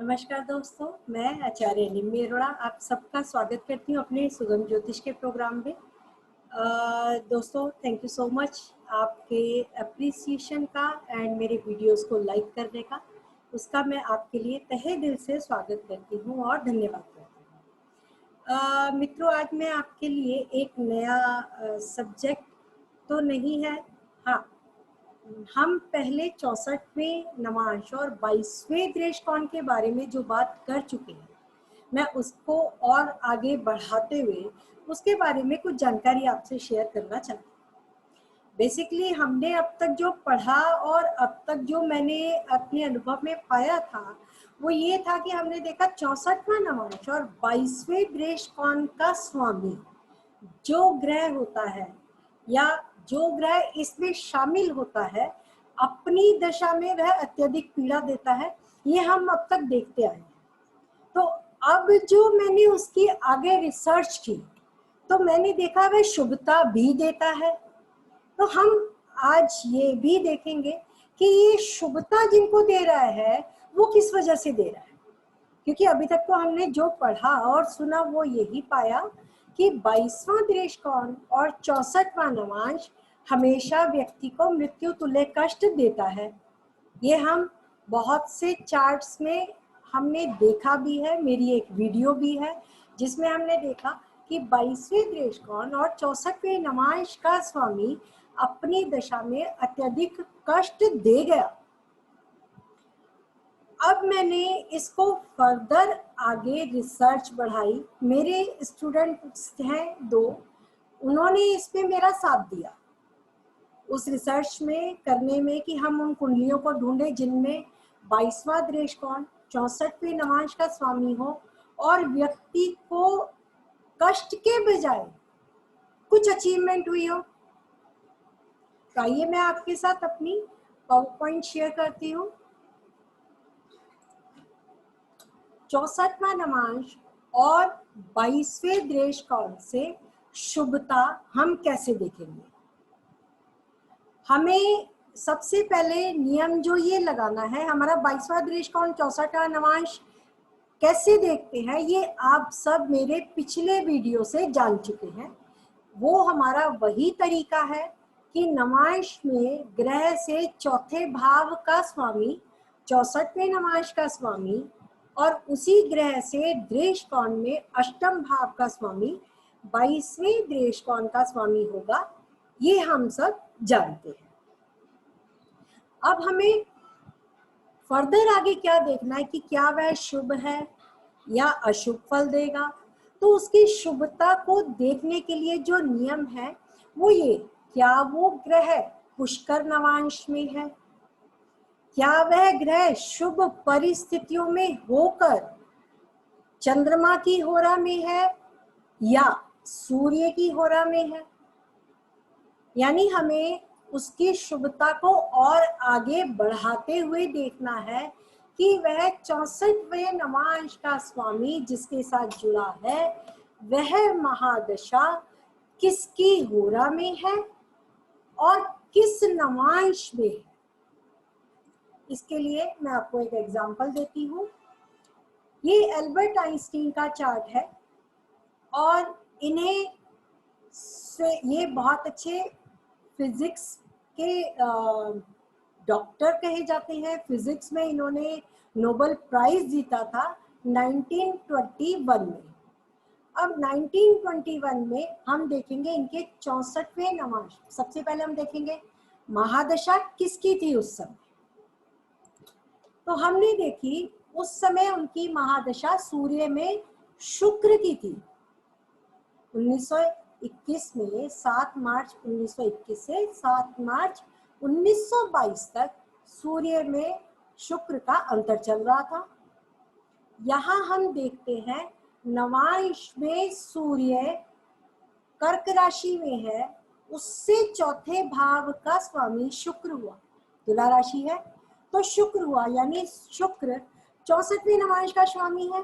नमस्कार दोस्तों, मैं आचार्य निम्मी अरोड़ा आप सबका स्वागत करती हूँ अपने सुगम ज्योतिष के प्रोग्राम में। दोस्तों, थैंक यू सो मच आपके अप्रिसिएशन का एंड मेरे वीडियोस को लाइक करने का। उसका मैं आपके लिए तहे दिल से स्वागत करती हूँ और धन्यवाद करती हूँ। मित्रों, आज मैं आपके लिए एक नया सब्जेक्ट तो नहीं है, हाँ, हम पहले 64वें नवांश और 22वें दृष्टिकोण के बारे में जो बात कर चुके हैं, मैं उसको और आगे बढ़ाते हुए उसके बारे में कुछ जानकारी आपसे शेयर करना चाहती हूँ। बेसिकली हमने अब तक जो पढ़ा और अब तक जो मैंने अपने अनुभव में पाया था वो ये था कि हमने देखा 64वां नवांश और 22वें दृष्टिकोण का स्वामी जो ग्रह होता है या जो ग्रह इसमें शामिल होता है, अपनी दशा में वह अत्यधिक पीड़ा देता है। ये हम अब तक देखते आए हैं। तो अब जो मैंने उसकी आगे रिसर्च की तो मैंने देखा वह शुभता भी देता है। तो हम आज ये भी देखेंगे कि ये शुभता जिनको दे रहा है वो किस वजह से दे रहा है, क्योंकि अभी तक तो हमने जो पढ़ा और सुना वो यही पाया कि 22वां दृष्टिकोण और 64वां नवांश हमेशा व्यक्ति को मृत्यु तुल्य कष्ट देता है। ये हम बहुत से चार्ट्स में हमने देखा भी है, मेरी एक वीडियो भी है जिसमें हमने देखा कि 22वें दृष्टिकोण और 64वें नवांश का स्वामी अपनी दशा में अत्यधिक कष्ट दे गया। अब मैंने इसको फर्दर आगे रिसर्च बढ़ाई। मेरे स्टूडेंट्स हैं दो, उन्होंने इसमें मेरा साथ दिया उस रिसर्च में करने में कि हम उन कुंडलियों को ढूंढे जिनमें 22वां दृष्टिकोण 64वें नवांश का स्वामी हो और व्यक्ति को कष्ट के बजाय कुछ अचीवमेंट हुई हो। तो आइए मैं आपके साथ अपनी पावर पॉइंट शेयर करती हूँ। 64वां नवांश और 22वें दृष्टिकोण से शुभता हम कैसे देखेंगे। हमें सबसे पहले नियम जो ये लगाना है, हमारा 22वां दृष्टिकोण 64वां नवांश कैसे देखते हैं ये आप सब मेरे पिछले वीडियो से जान चुके हैं। वो हमारा वही तरीका है कि नवांश में ग्रह से चौथे भाव का स्वामी 64वें नवांश का स्वामी और उसी ग्रह से दृष्टिकोण में अष्टम भाव का स्वामी 22वें दृष्टिकोण का स्वामी होगा। ये हम सब जानते हैं। अब हमें फर्दर आगे क्या देखना है कि क्या वह शुभ है या अशुभ फल देगा। तो उसकी शुभता को देखने के लिए जो नियम है वो ये, क्या वो ग्रह पुष्कर नवांश में है, क्या वह ग्रह शुभ परिस्थितियों में होकर चंद्रमा की होरा में है या सूर्य की होरा में है। यानी हमें उसकी शुभता को और आगे बढ़ाते हुए देखना है कि वह 64वें नवांश का स्वामी जिसके साथ जुड़ा है वह महादशा किसकी होरा में है और किस नवांश में है। इसके लिए मैं आपको एक एग्जांपल देती हूँ। ये एल्बर्ट आइंस्टीन का चार्ट है और इन्हें से ये बहुत अच्छे फिजिक्स के डॉक्टर कहे जाते हैं। फिजिक्स में इन्होंने नोबेल प्राइज जीता था 1921 में। अब 1921 में हम देखेंगे इनके 64वें नवांश। सबसे पहले हम देखेंगे महादशा किसकी थी उस समय। तो हमने देखी उस समय उनकी महादशा सूर्य में शुक्र की थी। 1921 में 7 मार्च 1921 से 7 मार्च 1922 तक सूर्य में शुक्र का अंतर चल रहा था। यहाँ हम देखते हैं नवांश में सूर्य कर्क राशि में है, उससे चौथे भाव का स्वामी शुक्र हुआ, तुला राशि है तो शुक्र हुआ, यानी शुक्र 64वें नवांश का स्वामी है।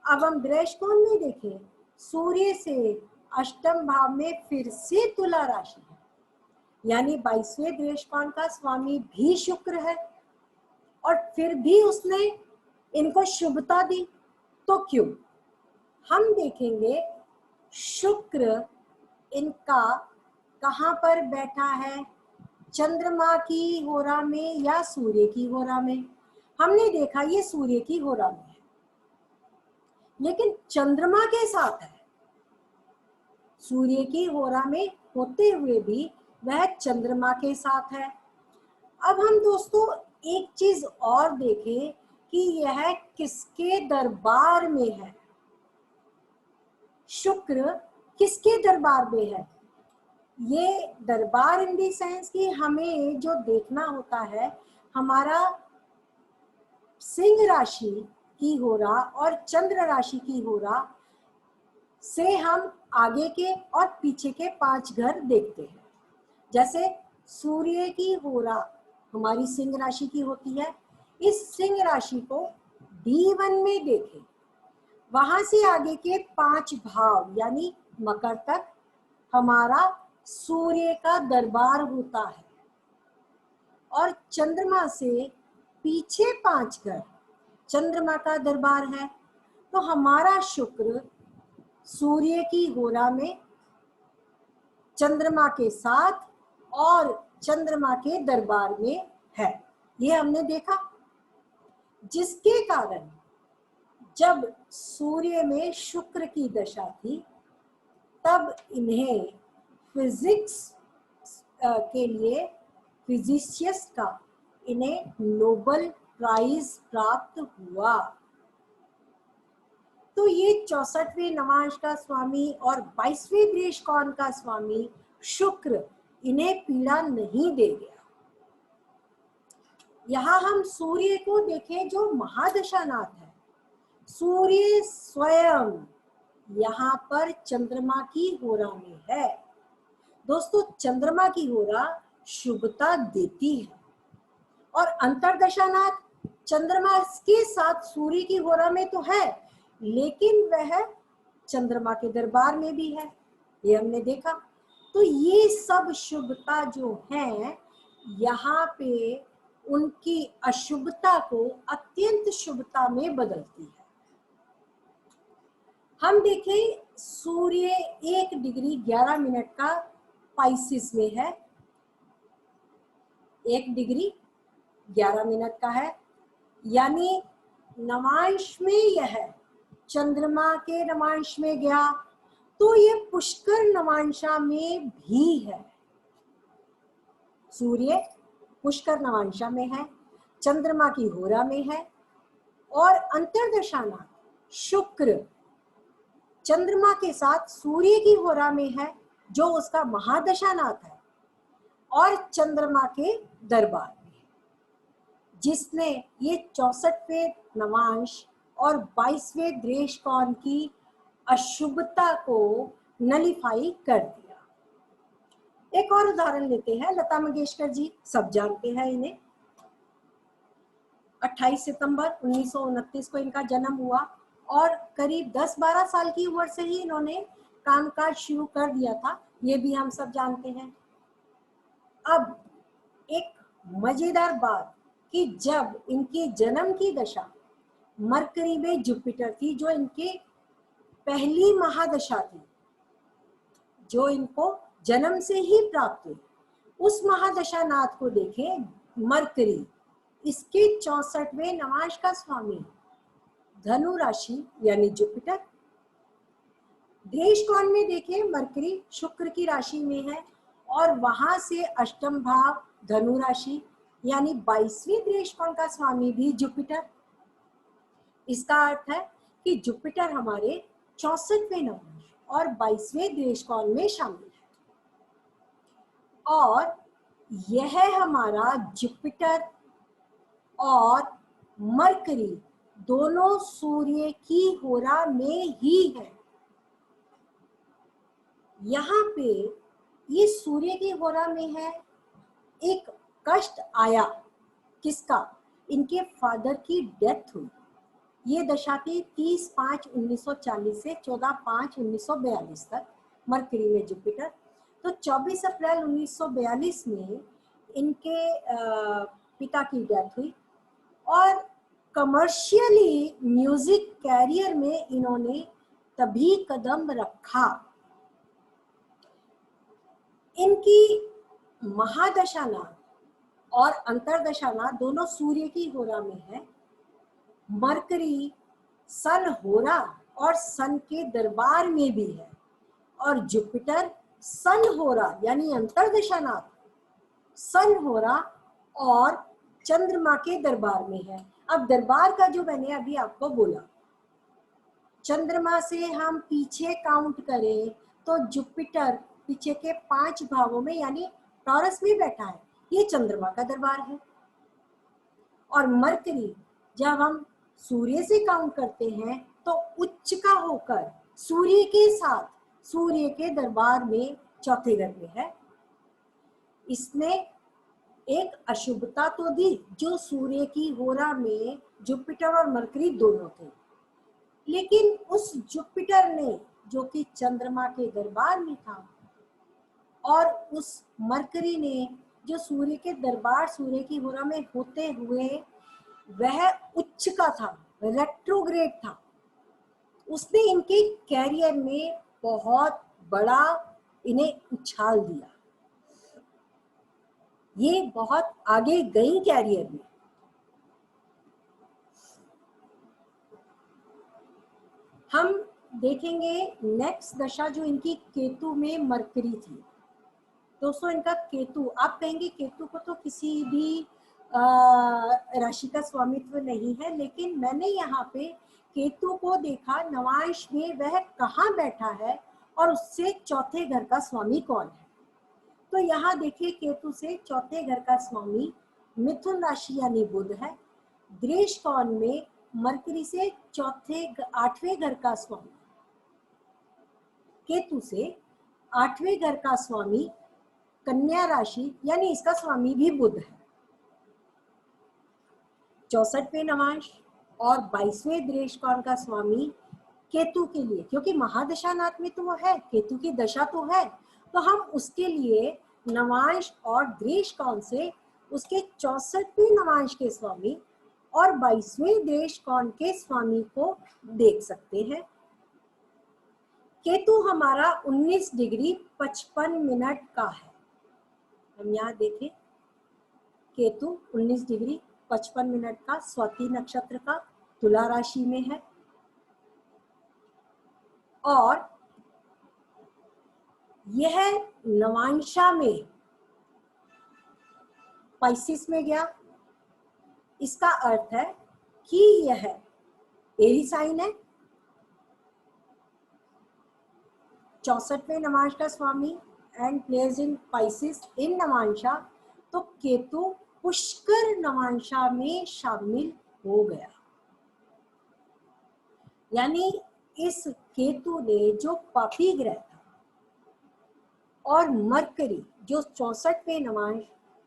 अब हम दृष्टिकोण में देखें, सूर्य से अष्टम भाव में फिर से तुला राशि है, यानी 22वें दृष्टिकोण का स्वामी भी शुक्र है और फिर भी उसने इनको शुभता दी, तो क्यों? हम देखेंगे शुक्र इनका कहाँ पर बैठा है, चंद्रमा की होरा में या सूर्य की होरा में। हमने देखा ये सूर्य की होरा में है, लेकिन चंद्रमा के साथ है। सूर्य की होरा में होते हुए भी वह चंद्रमा के साथ है। अब हम दोस्तों एक चीज और देखें कि यह किसके दरबार में है। शुक्र किसके दरबार में है? ये दरबार इन दी सेंस कि हमें जो देखना होता है, हमारा सिंह राशि की होरा और चंद्र राशि की होरा से हम आगे के और पीछे के 5 घर देखते हैं। जैसे सूर्य की होरा हमारी सिंह राशि की होती है, इस सिंह राशि को D1 में देखें, वहां से आगे के 5 भाव यानी मकर तक हमारा सूर्य का दरबार होता है, और चंद्रमा से पीछे 5 घर चंद्रमा का दरबार है। तो हमारा शुक्र सूर्य की होरा में चंद्रमा के साथ और चंद्रमा के दरबार में है, ये हमने देखा। जिसके कारण जब सूर्य में शुक्र की दशा थी, तब इन्हें फिजिक्स के लिए फिजिशियस्ट का इन्हें नोबेल प्राइज प्राप्त हुआ। तो ये 64वें नवांश का स्वामी और 22वें दृष्टिकोण का स्वामी शुक्र इन्हें पीड़ा नहीं दे गया। यहाँ हम सूर्य को देखें जो महादशानाथ है, सूर्य स्वयं यहाँ पर चंद्रमा की होरा में है। दोस्तों चंद्रमा की होरा शुभता देती है, और अंतरदशानाथ चंद्रमा के साथ सूर्य की होरा में तो है, लेकिन वह चंद्रमा के दरबार में भी है, ये हमने देखा। तो ये सब शुभता जो है, यहाँ पे उनकी अशुभता को अत्यंत शुभता में बदलती है। हम देखें सूर्य 1 डिग्री 11 मिनट का पाइसिस में है, 1 डिग्री 11 मिनट का है, यानी नवांश में यह चंद्रमा के नवांश में गया तो ये पुष्कर नवांशा में भी है। सूर्य पुष्कर नवांशा में है, चंद्रमा की होरा में है, और अंतरदशानाथ शुक्र चंद्रमा के साथ सूर्य की होरा में है, जो उसका महादशानाथ है, और चंद्रमा के दरबार में, जिसने ये 64वें नवांश और 22वें दृष्टिकोण की अशुभता को नलिफाई कर दिया। एक और उदाहरण लेते हैं, लता मंगेशकर जी, सब जानते हैं इन्हें। 28 सितंबर 1929 को इनका जन्म हुआ, और करीब 10-12 साल की उम्र से ही इन्होंने कामकाज शुरू कर दिया था, ये भी हम सब जानते हैं। अब एक मजेदार बात कि जब इनके जन्म की दशा मरकरी में जुपिटर थी, जो इनके पहली महादशा थी, जो इनको जन्म से ही प्राप्त हुई, उस महादशा नाथ को देखें, मरकरी इसके 64वें नवांश का स्वामी, धनु राशि यानी जुपिटर। दृष्टिकोण में देखें, मरकरी शुक्र की राशि में है, और वहां से अष्टम भाव धनु राशि यानी 22वें दृष्टिकोण का स्वामी भी जुपिटर। इसका अर्थ है कि जुपिटर हमारे 64वें नवांश और 22वें दृष्टिकोण में शामिल है, और यह हमारा जुपिटर और मरकरी दोनों सूर्य की होरा में ही है। यहाँ पे ये सूर्य की होरा में है। एक कष्ट आया, किसका? इनके फादर की डेथ हुई। ये दशा थी 30/5/1940 से 14/5/1942 तक, मरकरी में जुपिटर। तो 24 अप्रैल 1942 में इनके पिता की डेथ हुई, और कमर्शियली म्यूजिक कैरियर में इन्होंने तभी कदम रखा। इनकी महादशानाथ और अंतरदशानाथ दोनों सूर्य की होरा में है। मरकरी सन होरा और सन के दरबार में भी है, और जुपिटर सन होरा यानी अंतरदशानाथ सन होरा और चंद्रमा के दरबार में है। अब दरबार का जो मैंने अभी आपको बोला, चंद्रमा से हम पीछे काउंट करें तो जुपिटर पीछे के 5 भावों में यानी टॉरस में बैठा है, ये चंद्रमा का दरबार है। और मरकरी जब हम सूर्य से काउंट करते हैं तो उच्च का होकर सूर्य के साथ सूर्य के दरबार में चौथे घर में है। इसने एक अशुभता तो दी, जो सूर्य की होरा में जुपिटर और मरकरी दोनों थे, लेकिन उस जुपिटर ने जो कि चंद्रमा के दरबार में था, और उस मरकरी ने जो सूर्य के दरबार सूर्य की होरा में होते हुए वह उच्च का था, रेट्रोग्रेड था, उसने इनके कैरियर में बहुत बड़ा इन्हें उछाल दिया। ये बहुत आगे गई कैरियर में। हम देखेंगे नेक्स्ट दशा जो इनकी केतु में मरकरी थी। दोस्तों इनका केतु, आप कहेंगे केतु को तो किसी भी राशि का स्वामित्व नहीं है, लेकिन मैंने यहाँ पे केतु को देखा नवांश में वह कहाँ बैठा है और उससे चौथे घर का स्वामी कौन है। तो यहाँ देखिए केतु से चौथे घर का स्वामी मिथुन राशि यानी बुध है। दृश कोण में मरकरी से 8वें घर का स्वामी, केतु से 8वें घर का स्वामी कन्या राशि यानी इसका स्वामी भी बुध है। 64वें नवांश और 22वें दृश कोण का स्वामी केतु के लिए, क्योंकि महादशानाथ में तो वो है, केतु की दशा तो है, तो हम उसके लिए नवांश और दृश कोण से उसके 64वें नवांश के स्वामी और 22वें दृश कोण के स्वामी को देख सकते हैं। केतु हमारा 19 डिग्री 55 मिनट का है। हम यहाँ देखें केतु 19 डिग्री 55 मिनट का स्वाति नक्षत्र का तुला राशि में है, और यह नवांशा में पाइसिस में गया। इसका अर्थ है कि यह एरी साइन है। 64वें नवांश का स्वामी एंड प्लेस इन पाइसिस इन नवांशा, तो केतु पुष्कर नवांशा में शामिल हो गया। यानी इस केतु ने जो पापी ग्रह था और मरकरी जो 64वें नवांश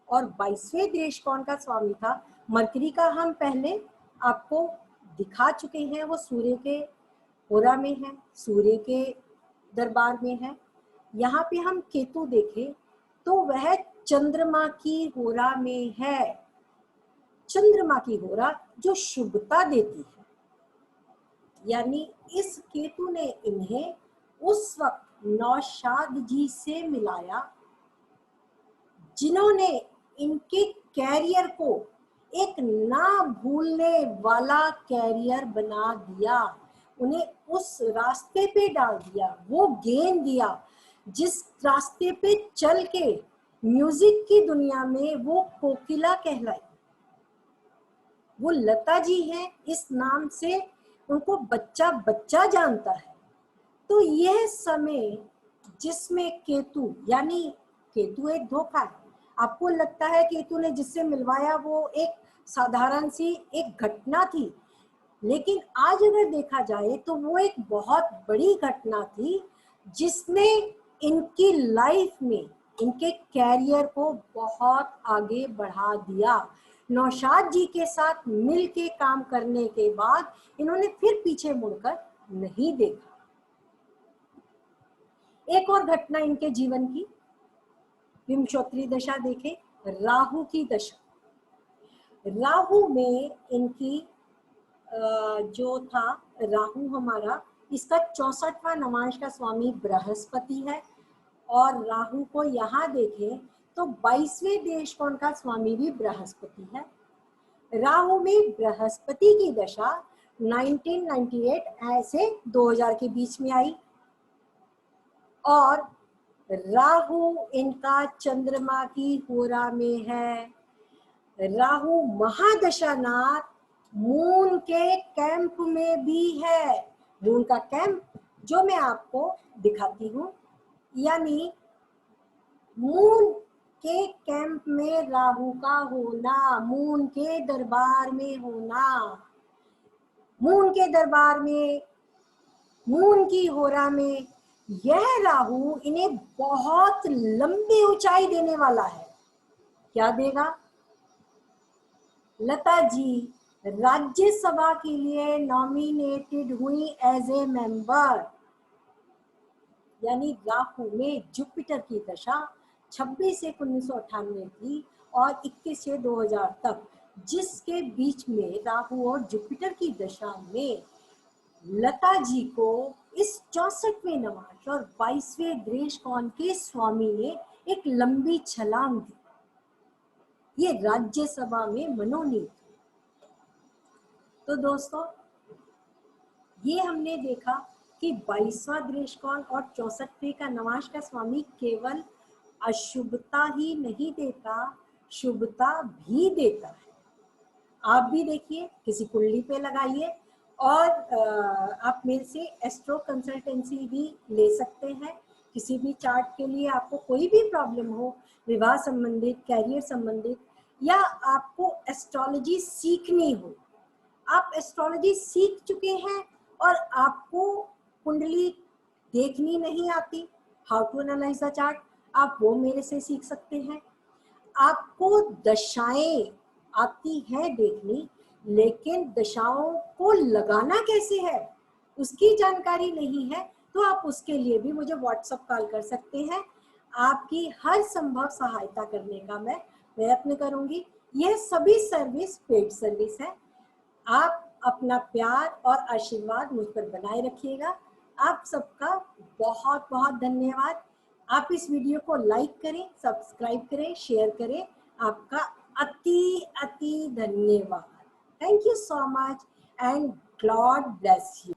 और 22वें दृश कोण का स्वामी था, मरकरी का हम पहले आपको दिखा चुके हैं, वो सूर्य के होरा में है, सूर्य के दरबार में है। यहाँ पे हम केतु देखें तो वह चंद्रमा की होरा में है। चंद्रमा की होरा जो शुभता देती है, यानी इस केतु ने इन्हें उस वक्त नौशाद जी से मिलाया जिन्होंने इनके कैरियर को एक ना भूलने वाला कैरियर बना दिया, उन्हें उस रास्ते पे डाल दिया, वो गेन दिया जिस रास्ते पे चल के म्यूजिक की दुनिया में वो कोकिला कहलाई। वो लता जी हैं, इस नाम से उनको बच्चा बच्चा जानता है। तो यह समय जिसमें केतु, यानी केतु एक धोखा है, आपको लगता है केतु ने जिससे मिलवाया वो एक साधारण सी एक घटना थी, लेकिन आज अगर देखा जाए तो वो एक बहुत बड़ी घटना थी जिसने इनकी लाइफ में इनके कैरियर को बहुत आगे बढ़ा दिया। नौशाद जी के साथ मिल के काम करने के बाद इन्होंने फिर पीछे मुड़कर नहीं देखा। एक और घटना इनके जीवन की, विंशोत्तरी दशा देखें, राहु की दशा। राहु में इनकी जो था राहु हमारा, इसका 64वां नवांश का स्वामी बृहस्पति है। और राहु को यहाँ देखें तो 22वें देश कोण का स्वामी भी बृहस्पति है। राहु में बृहस्पति की दशा 1998 ऐसे 2000 के बीच में आई। और राहु इनका चंद्रमा की होरा में है। राहु महादशानाथ मून के कैंप में भी है। मून का कैंप जो मैं आपको दिखाती हूँ, यानी मून के कैंप में राहु का होना, मून के दरबार में होना, मून के दरबार में, मून की होरा में यह राहु इन्हें बहुत लंबी ऊंचाई देने वाला है। क्या देगा? लता जी राज्यसभा के लिए नॉमिनेटेड हुई एज ए मेंबर। यानी राहु में जुपिटर की दशा 26 से 1998 थी और 21 से 2000 तक, जिसके बीच में राहु और जुपिटर की दशा में लता जी को इस 64वें नवांश और 22वें दृश कोण के स्वामी ने एक लंबी छलांग दी। ये राज्यसभा में मनोनीत। तो दोस्तों, ये हमने देखा कि 22वां दृश कोण और 64वें का नवांश का स्वामी केवल अशुभता ही नहीं देता, शुभता भी देता है। आप भी देखिए, किसी कुंडली पे लगाइए और आप मेरे से एस्ट्रो कंसल्टेंसी भी ले सकते हैं। किसी भी चार्ट के लिए आपको कोई भी प्रॉब्लम हो, विवाह संबंधित, कैरियर संबंधित, या आपको एस्ट्रोलॉजी सीखनी हो, आप एस्ट्रोलॉजी सीख चुके हैं और आपको कुंडली देखनी नहीं आती, how to analyse the chart, आप वो मेरे से सीख सकते हैं। आपको दशाएं आती है देखनी, लेकिन दशाओं को लगाना कैसे है उसकी जानकारी नहीं है, तो आप उसके लिए भी मुझे व्हाट्सएप कॉल कर सकते हैं। आपकी हर संभव सहायता करने का मैं प्रयत्न करूंगी। यह सभी सर्विस पेड सर्विस है। आप अपना प्यार और आशीर्वाद मुझ पर बनाए रखिएगा। आप सबका बहुत बहुत धन्यवाद। आप इस वीडियो को लाइक करें, सब्सक्राइब करें, शेयर करें। आपका अति अति धन्यवाद। Thank you so much and God bless you.